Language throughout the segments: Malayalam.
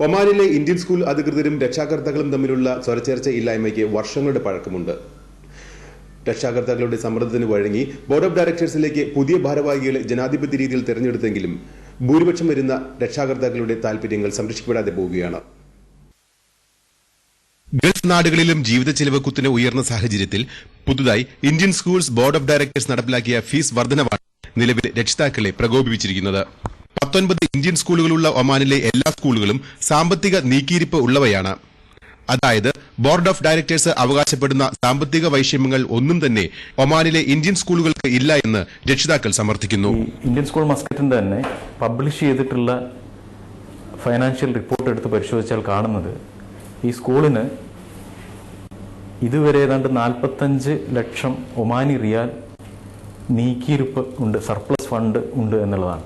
ഒമാനിലെ ഇന്ത്യൻ സ്കൂൾ അധികൃതരും രക്ഷാകർത്താക്കളും തമ്മിലുള്ള സ്വരച്ചേർച്ച ഇല്ലായ്മയ്ക്ക് വർഷങ്ങളുടെ പഴക്കമുണ്ട്. രക്ഷാകർത്താക്കളുടെ സമ്മർദ്ദത്തിന് വഴങ്ങി ബോർഡ് ഓഫ് ഡയറക്ടേഴ്സിലേക്ക് പുതിയ ഭാരവാഹികളെ ജനാധിപത്യ രീതിയിൽ തെരഞ്ഞെടുത്തെങ്കിലും ഭൂരിപക്ഷം വരുന്ന രക്ഷാകർത്താക്കളുടെ താൽപര്യങ്ങൾ സംരക്ഷിക്കപ്പെടാതെ പോവുകയാണ്. ഗൾഫ് നാടുകളിലും ജീവിത ചെലവ് കുത്തനെ ഉയർന്ന സാഹചര്യത്തിൽ പുതുതായി Indian schools board of directors നടപ്പിലാക്കിയ ഫീസ് വർധനവാണ് നിലവിൽ രക്ഷിതാക്കളെ പ്രകോപിപ്പിച്ചിരിക്കുന്നത്. 19 ഇന്ത്യൻ സ്കൂളുകളുള്ള ഒമാനിലെ എല്ലാ സ്കൂളുകളും സാമ്പത്തിക നീക്കിയിരിപ്പ് ഉള്ളവയാണ്. അതായത് ബോർഡ് ഓഫ് ഡയറക്ടേഴ്സ് അവകാശപ്പെടുന്ന സാമ്പത്തിക വൈഷമ്യങ്ങൾ ഒന്നും തന്നെ ഒമാനിലെ ഇന്ത്യൻ സ്കൂളുകൾക്ക് ഇല്ല എന്ന് രക്ഷിതാക്കൾ സമർത്ഥിക്കുന്നു. ഇന്ത്യൻ സ്കൂൾ മസ്കറ്റിന്റെ തന്നെ പബ്ലിഷ് ചെയ്തിട്ടുള്ള ഫൈനാൻഷ്യൽ റിപ്പോർട്ട് എടുത്ത് പരിശോധിച്ചാൽ കാണുന്നത് ഈ സ്കൂളിന് ഇതുവരെ ഏതാണ്ട് 45 ലക്ഷം ഒമാനി റിയാൽ നീക്കിയിരിപ്പ് ഉണ്ട്, സർപ്ലസ് ഫണ്ട് ഉണ്ട് എന്നുള്ളതാണ്.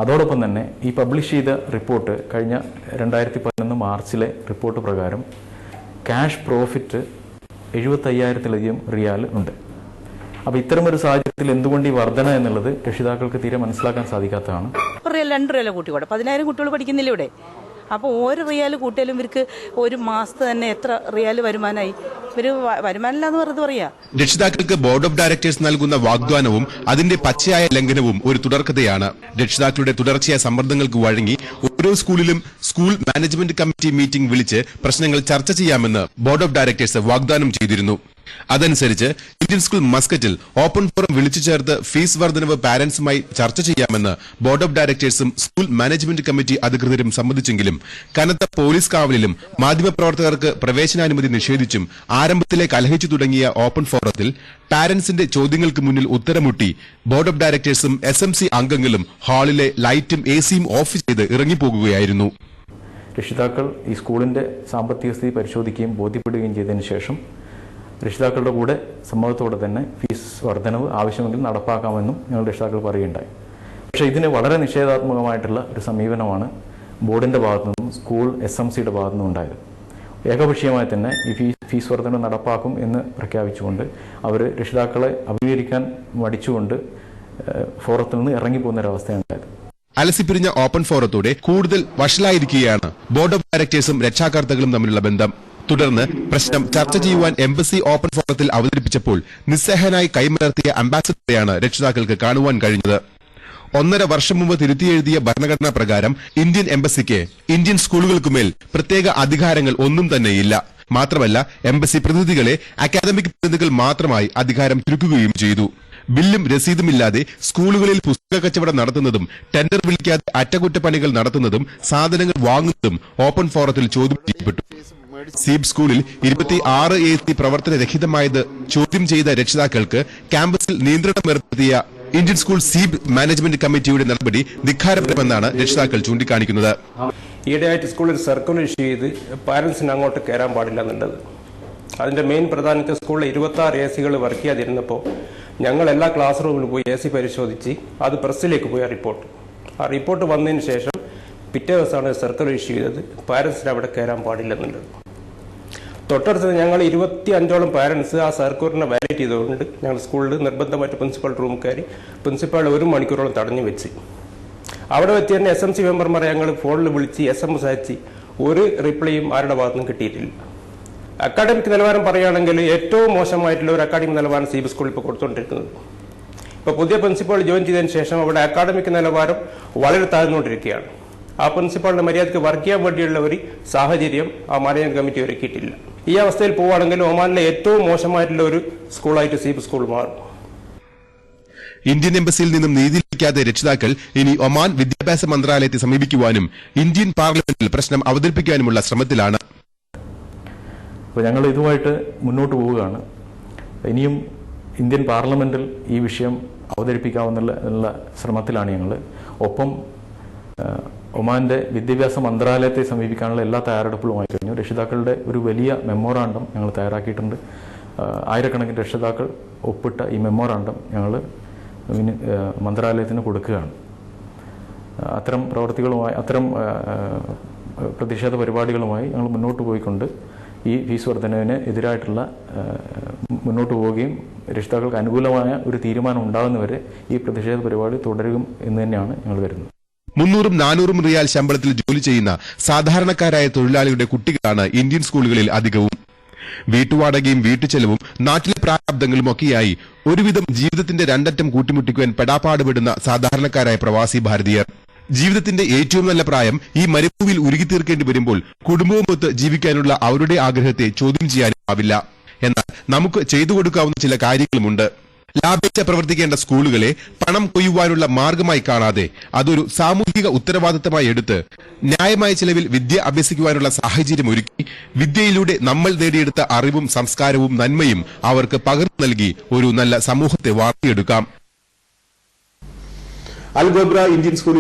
അതോടൊപ്പം തന്നെ ഈ പബ്ലിഷ് ചെയ്ത റിപ്പോർട്ട് കഴിഞ്ഞ 2011 മാർച്ചിലെ റിപ്പോർട്ട് പ്രകാരം ക്യാഷ് പ്രോഫിറ്റ് 75,000-ലധികം റിയാൽ ഉണ്ട്. അപ്പോൾ ഇത്തരമൊരു സാഹചര്യത്തിൽ എന്തുകൊണ്ട് ഈ വർധന എന്നുള്ളത് രക്ഷിതാക്കൾക്ക് തീരെ മനസ്സിലാക്കാൻ സാധിക്കാത്തതാണ്. 2 റിയാൽ കൂട്ടിക്കൂടെ 10,000 കുട്ടികൾ പഠിക്കുന്നില്ല ഇവിടെ. അപ്പോൾ 1 റിയാൽ കൂട്ടിയാലും ഇവർക്ക് ഒരു മാസത്തെ തന്നെ എത്ര റിയാൽ വരുമാനമായി? ഇവര് വരുമാനമില്ല എന്ന് വെറുതെ പറയാ. രക്ഷിതാക്കൾക്ക് ബോർഡ് ഓഫ് ഡയറക്ടേഴ്സ് നൽകുന്ന വാഗ്ദാനവും അതിന്റെ പച്ചയായ ലംഘനവും ഒരു തുടർക്കഥയാണ്. രക്ഷിതാക്കളുടെ തുടർച്ചയായ സമ്മർദ്ദങ്ങൾക്ക് വഴങ്ങി ഓരോ സ്കൂളിലും സ്കൂൾ മാനേജ്മെന്റ് കമ്മിറ്റി മീറ്റിംഗ് വിളിച്ച് പ്രശ്നങ്ങൾ ചർച്ച ചെയ്യാമെന്ന് ബോർഡ് ഓഫ് ഡയറക്ടേഴ്സ് വാഗ്ദാനം ചെയ്തിരുന്നു. അതനുസരിച്ച് ഇന്ത്യൻ സ്കൂൾ മസ്കറ്റിൽ ഓപ്പൺ ഫോറം വിളിച്ചു ചേർത്ത് ഫീസ് വർധനവ് പാരന്റ്സുമായി ചർച്ച ചെയ്യാമെന്ന് ബോർഡ് ഓഫ് ഡയറക്ടേഴ്സും സ്കൂൾ മാനേജ്മെന്റ് കമ്മിറ്റി അധികൃതരും സമ്മതിച്ചെങ്കിലും കനത്ത പോലീസ് കാവലിലും മാധ്യമപ്രവർത്തകർക്ക് പ്രവേശനാനുമതി നിഷേധിച്ചും ആരംഭത്തിലെ കലഹിച്ചു തുടങ്ങിയ ഓപ്പൺ ഫോറത്തിൽ പാരന്റ്സിന്റെ ചോദ്യങ്ങൾക്ക് മുന്നിൽ ഉത്തരമുട്ടി ബോർഡ് ഓഫ് ഡയറക്ടേഴ്സും SMC അംഗങ്ങളും ഹാളിലെ ലൈറ്റും AC ഓഫ് ചെയ്ത് ഇറങ്ങിപ്പോകുകയായിരുന്നു. രക്ഷിതാക്കൾ ഈ സ്കൂളിന്റെ സാമ്പത്തിക സ്ഥിതി പരിശോധിക്കുകയും ബോധ്യപ്പെടുകയും ചെയ്തതിനു ശേഷം രക്ഷിതാക്കളുടെ കൂടെ സമ്മതത്തോടെ തന്നെ ഫീസ് വർധനവ് ആവശ്യമെങ്കിൽ നടപ്പാക്കാമെന്നും ഞങ്ങൾ രക്ഷിതാക്കൾ പറയുകയുണ്ടായി. പക്ഷേ ഇതിന് വളരെ നിഷേധാത്മകമായിട്ടുള്ള ഒരു സമീപനമാണ് ബോർഡിന്റെ ഭാഗത്തു നിന്നും സ്കൂൾ SMCയുടെ ഭാഗത്തു നിന്നും ഉണ്ടായത്. ഏകപക്ഷീയമായി തന്നെ ഈ ഫീസ് വർധന നടപ്പാക്കും എന്ന് പ്രഖ്യാപിച്ചുകൊണ്ട് അവർ രക്ഷിതാക്കളെ അഭിമുഖീകരിക്കാൻ മടിച്ചുകൊണ്ട് ഫോറത്തിൽ നിന്ന് ഇറങ്ങിപ്പോകുന്ന ഒരവസ്ഥയുണ്ടായത്. അലസിപ്പിരിഞ്ഞ ഓപ്പൺ ഫോറത്തോടെ കൂടുതൽ വഷളായിരിക്കുകയാണ് ബോർഡ് ഓഫ് ഡയറക്ടേഴ്സും രക്ഷാകർത്താക്കളും തമ്മിലുള്ള ബന്ധം. തുടർന്ന് പ്രശ്നം ചർച്ച ചെയ്യുവാൻ എംബസി ഓപ്പൺ ഫോറത്തിൽ അവതരിപ്പിച്ചപ്പോൾ നിസ്സഹനായി കൈമലർത്തിയ അംബാസഡറെയാണ് രക്ഷിതാക്കൾക്ക് കാണുവാൻ കഴിഞ്ഞത്. 1.5 വർഷം മുമ്പ് തിരുത്തിയെഴുതിയ ഭരണഘടനാ പ്രകാരം ഇന്ത്യൻ എംബസിക്ക് ഇന്ത്യൻ സ്കൂളുകൾക്കുമേൽ പ്രത്യേക അധികാരങ്ങൾ ഒന്നും തന്നെയില്ല. മാത്രമല്ല എംബസി പ്രതിനിധികളെ അക്കാദമിക് പ്രതിനിധികൾ മാത്രമായി അധികാരം ചുരുക്കുകയും ചെയ്തു. ബില്ലും രസീതുമില്ലാതെ സ്കൂളുകളിൽ പുസ്തക കച്ചവടം നടത്തുന്നതും ടെൻഡർ വിളിക്കാതെ അറ്റകുറ്റപ്പണികൾ നടത്തുന്നതും സാധനങ്ങൾ വാങ്ങുന്നതും ഓപ്പൺ ഫോറത്തിൽ ചോദ്യം ചെയ്യപ്പെട്ടു. സീബ് സ്കൂളിൽ 26 AC പ്രവർത്തനരഹിതമായത് ചോദ്യം ചെയ്ത രക്ഷിതാക്കൾക്ക് ക്യാമ്പസിൽ നിയന്ത്രണം ഏർപ്പെടുത്തിയ ഇന്ത്യൻ സ്കൂൾ സീബ് മാനേജ്മെന്റ് കമ്മിറ്റിയുടെ നടപടി ധിക്കാരപരമെന്നാണ് രക്ഷിതാക്കൾ ചൂണ്ടിക്കാണിക്കുന്നത്. ഈയിടെയായിട്ട് സ്കൂളിൽ സർക്കുലർ ഇഷ്യൂ ചെയ്ത് പാരന്റ്സിന് അങ്ങോട്ട് കയറാൻ പാടില്ല എന്നുള്ളത്. അതിന്റെ മെയിൻ പ്രധാനത്തെ സ്കൂളിൽ 26 AC വർക്ക് ചെയ്യാതിരുന്നപ്പോൾ ഞങ്ങൾ എല്ലാ ക്ലാസ് റൂമിലും പോയി AC പരിശോധിച്ച് അത് പ്രസ്സിലേക്ക് പോയി ആ റിപ്പോർട്ട് വന്നതിന് ശേഷം പിറ്റേ ദിവസമാണ് സർക്കുലർ ഇഷ്യൂ ചെയ്തത് പാരന്റ്സിന് അവിടെ കയറാൻ പാടില്ല എന്നുള്ളത്. തൊട്ടടുത്ത് ഞങ്ങൾ 25ഓളം പാരന്റ്സ് ആ സർക്കുലറിനെ വാലിഡേറ്റ് ചെയ്തുകൊണ്ട് ഞങ്ങൾ സ്കൂളിൽ നിർബന്ധമായിട്ട് പ്രിൻസിപ്പൽ റൂം കയറി പ്രിൻസിപ്പാൾ 1 മണിക്കൂറോളം തടഞ്ഞു വെച്ച് അവിടെ വെച്ച് തന്നെ SMC മെമ്പർമാരെ ഞങ്ങൾ ഫോണിൽ വിളിച്ച് SMS അയച്ച് ഒരു റിപ്ലൈയും ആരുടെ ഭാഗത്തുനിന്നും കിട്ടിയിട്ടില്ല. അക്കാഡമിക് നിലവാരം പറയുകയാണെങ്കിൽ ഏറ്റവും മോശമായിട്ടുള്ള ഒരു അക്കാഡമിക് നിലവാരം സീബ് സ്കൂളിൽ ഇപ്പോൾ കൊടുത്തുകൊണ്ടിരിക്കുന്നത്. ഇപ്പോൾ പുതിയ പ്രിൻസിപ്പാൾ ജോയിൻ ചെയ്തതിന് ശേഷം അവിടെ അക്കാഡമിക് നിലവാരം വളരെ താഴ്ന്നുകൊണ്ടിരിക്കുകയാണ്. ആ പ്രിൻസിപ്പാളിന് മര്യാദയ്ക്ക് വർക്ക് ചെയ്യാൻ വേണ്ടിയുള്ള ഒരു സാഹചര്യം ആ മാനേജ്മെന്റ് കമ്മിറ്റി ഒരുക്കിയിട്ടില്ല. ഈ അവസ്ഥയിൽ പോവുകയാണെങ്കിൽ ഒമാനിലെ ഏറ്റവും മോശമായിട്ടുള്ള ഒരു സ്കൂളായിട്ട് സീബ് സ്കൂൾ മാറും. ഇന്ത്യൻ എംബസിയിൽ നിന്നും നീതി ലഭിക്കാതെ രക്ഷിതാക്കൾ ഇനി ഒമാൻ വിദ്യാഭ്യാസ മന്ത്രാലയത്തെ സമീപിക്കുവാനും ഇന്ത്യൻ പാർലമെന്റിൽ പ്രശ്നം അവതരിപ്പിക്കാനുമുള്ള ശ്രമത്തിലാണ്. അപ്പോൾ ഞങ്ങൾ ഇതുമായിട്ട് മുന്നോട്ട് പോവുകയാണ്. ഇനിയും ഇന്ത്യൻ പാർലമെന്റിൽ ഈ വിഷയം അവതരിപ്പിക്കാവുന്നുള്ള ശ്രമത്തിലാണ് ഞങ്ങൾ. ഒപ്പം ഒമാന്റെ വിദ്യാഭ്യാസ മന്ത്രാലയത്തെ സമീപിക്കാനുള്ള എല്ലാ തയ്യാറെടുപ്പുകളുമായി കഴിഞ്ഞു. രക്ഷിതാക്കളുടെ ഒരു വലിയ മെമ്മോറാണ്ടം ഞങ്ങൾ തയ്യാറാക്കിയിട്ടുണ്ട്. ആയിരക്കണക്കിന് രക്ഷിതാക്കൾ ഒപ്പിട്ട ഈ മെമ്മോറാണ്ടം ഞങ്ങൾ മന്ത്രാലയത്തിന് കൊടുക്കുകയാണ്. അത്തരം പ്രവർത്തികളുമായി അത്തരം പ്രതിഷേധ പരിപാടികളുമായി ഞങ്ങൾ മുന്നോട്ട് പോയിക്കൊണ്ട് ഈ ഫീസ് വർധനവിന് എതിരായിട്ടുള്ള മുന്നോട്ട് പോവുകയും രക്ഷിതാക്കൾക്ക് അനുകൂലമായ ഒരു തീരുമാനം ഉണ്ടാകുന്നവരെ ഈ പ്രതിഷേധ പരിപാടി തുടരും എന്ന് തന്നെയാണ് ഞങ്ങൾ കരുതുന്നത്. 300-400 റിയാൽ ശമ്പളത്തിൽ ജോലി ചെയ്യുന്ന സാധാരണക്കാരായ തൊഴിലാളികളുടെ കുട്ടികളാണ് ഇന്ത്യൻ സ്കൂളുകളിൽ അധികവും. വീട്ടുവാടകയും വീട്ടുചെലവും നാട്ടിലെ പ്രാരാബ്ദങ്ങളും ഒക്കെയായി ഒരുവിധം ജീവിതത്തിന്റെ രണ്ടറ്റം കൂട്ടിമുട്ടിക്കുവാൻ പെടാപ്പാടുപെടുന്ന സാധാരണക്കാരായ പ്രവാസി ഭാരതീയർ. ജീവിതത്തിന്റെ ഏറ്റവും നല്ല പ്രായം ഈ മരുഭൂമിയിൽ ഉരുകിത്തീർക്കേണ്ടി വരുമ്പോൾ കുടുംബവുമൊത്ത് ജീവിക്കാനുള്ള അവരുടെ ആഗ്രഹത്തെ ചോദ്യം ചെയ്യാനാവില്ല. എന്നാൽ നമുക്ക് ചെയ്തു കൊടുക്കാവുന്ന ചില കാര്യങ്ങളുമുണ്ട്. ലാഭേച്ഛ പ്രവർത്തിക്കേണ്ട സ്കൂളുകളെ പണം കൊയ്യുവാനുള്ള മാർഗമായി കാണാതെ അതൊരു സാമൂഹിക ഉത്തരവാദിത്തമായി എടുത്ത് ന്യായമായ ചിലവിൽ വിദ്യ അഭ്യസിക്കുവാനുള്ള സാഹചര്യം ഒരുക്കി വിദ്യയിലൂടെ നമ്മൾ നേടിയെടുത്ത അറിവും സംസ്കാരവും നന്മയും അവർക്ക് പകർന്നു നൽകി ഒരു നല്ല സമൂഹത്തെ വാർത്തെടുക്കാം. അൽ ഗോബ്ര ഇന്ത്യൻ സ്കൂളിൽ